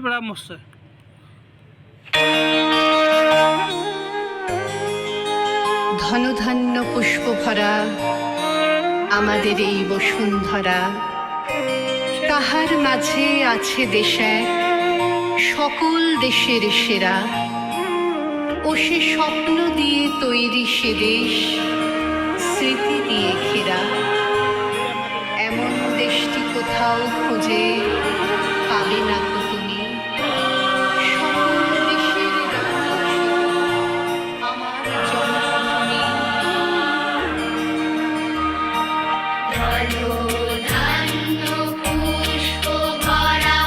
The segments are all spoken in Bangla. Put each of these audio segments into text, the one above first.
बड़ा मस्त है। ধনধান্য পুষ্প ভরা আমাদের এই বসুন্ধরা, তাহার মাঝে আছে দেশ এক সকল দেশের সেরা। ও সে স্বপ্ন দিয়ে তৈরি সে দেশ, স্মৃতি দিয়ে ঘেরা। এমন দেশটি কোথাও খুঁজে পাবে না তো তুমি। সকল দেশের রানী আমার জন্মভূমি। ধনধান্য পুষ্প ভরা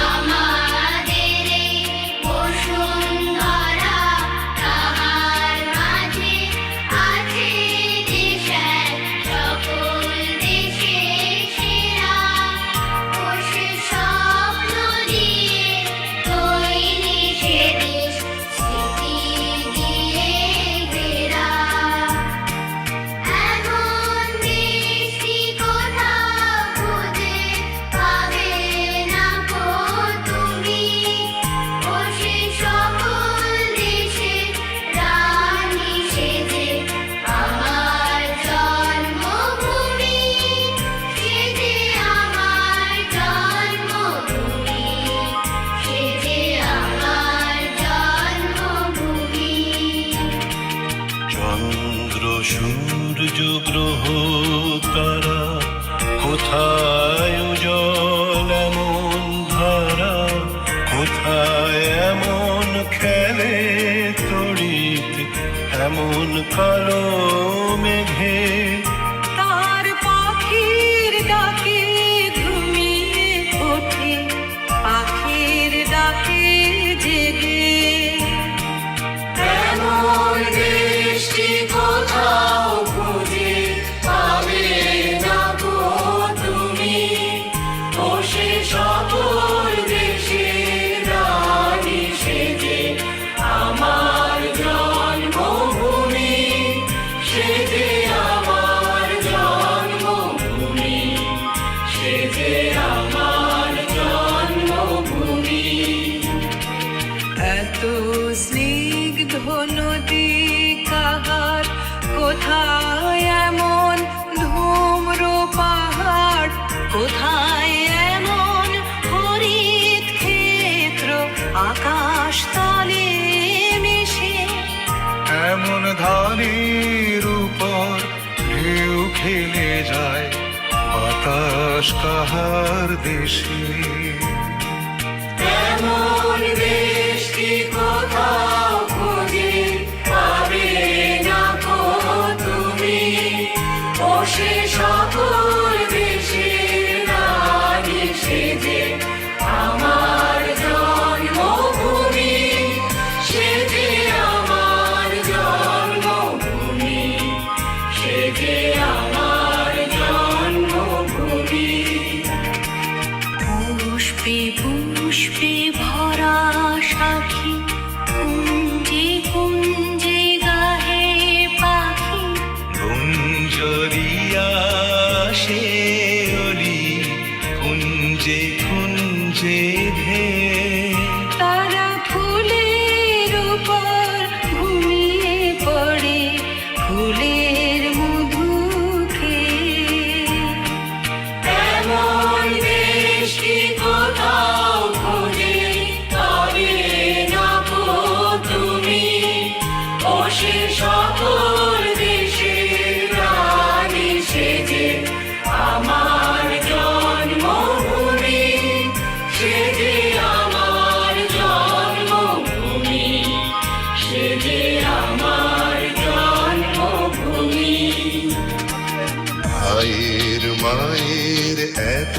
আমাদের এই বসুন্ধরা, তাহার মাঝে আছে দেশ এক সকল দেশের সেরা। ও সে স্বপ্ন দিয়ে তৈরি সে দেশ, স্মৃতি দিয়ে ঘেরা। এমন দেশটি কোথাও খুঁজে পাবে না গো তুমি। ও সে সকল দেশের রানী সেজে আমার জন্মভূমি, সেজে আমার জন্মভূমি, সেজে আমার জন্মভূমি। চন্দ্র সূর্য গ্রহ তারা কোথায় উজ্জ্বল এমন ধারা, কোথায় এমন খেলে তড়িৎ এমন কালো মেঘে। তার পাখির ডাকে ঘুমিয়ে ওঠে, পাখির ডাকে জেগে। এমন দেশটি কোথাও খুঁজে পাবে না গো তুমি। ও সে সকল দেশের রানী সেজে আমার জন্মভূমি, সেজে আমার জন্মভূমি, সেজে আমার জন্মভূমি। এত স্নিগ্ধ নদী কাহার, কোথায় এমন ধূম্র পাহাড়, কোথায় এমন হরিত ক্ষেত্র আকাশ তলে মিশে। এমন ধানের উপর ঢেউ খেলে যায় বাতাস কাহার দেশে। এমন দেশটি কোথাও খুঁজে পাবে না গো তুমি। ও সে সকল দেশের রানী সেজে আমার জন্মভূমি, সেজে আমার জন্মভূমি, সেজে আমার জন্মভূমি। পুষ্পে পুষ্পে ভরা সাখী, কুঞ্জে কুঞ্জে গাহে পাখি। গুঞ্জরিয়া সে অলি কুঞ্জে কুঞ্জে ধে। তারা ফুলের উপর ঘুমিয়ে পড়ে, ফুলের মধু খেয়ে। এমন দেশটি কোথাও খুঁজে পাবে না গো তুমি। ও সে সকল দেশের রানী সেজে আমার জন্মভূমি, সেজে আমার জন্মভূমি, সেজে আমার জন্মভূমি। ভাইয়ের মায়ের এত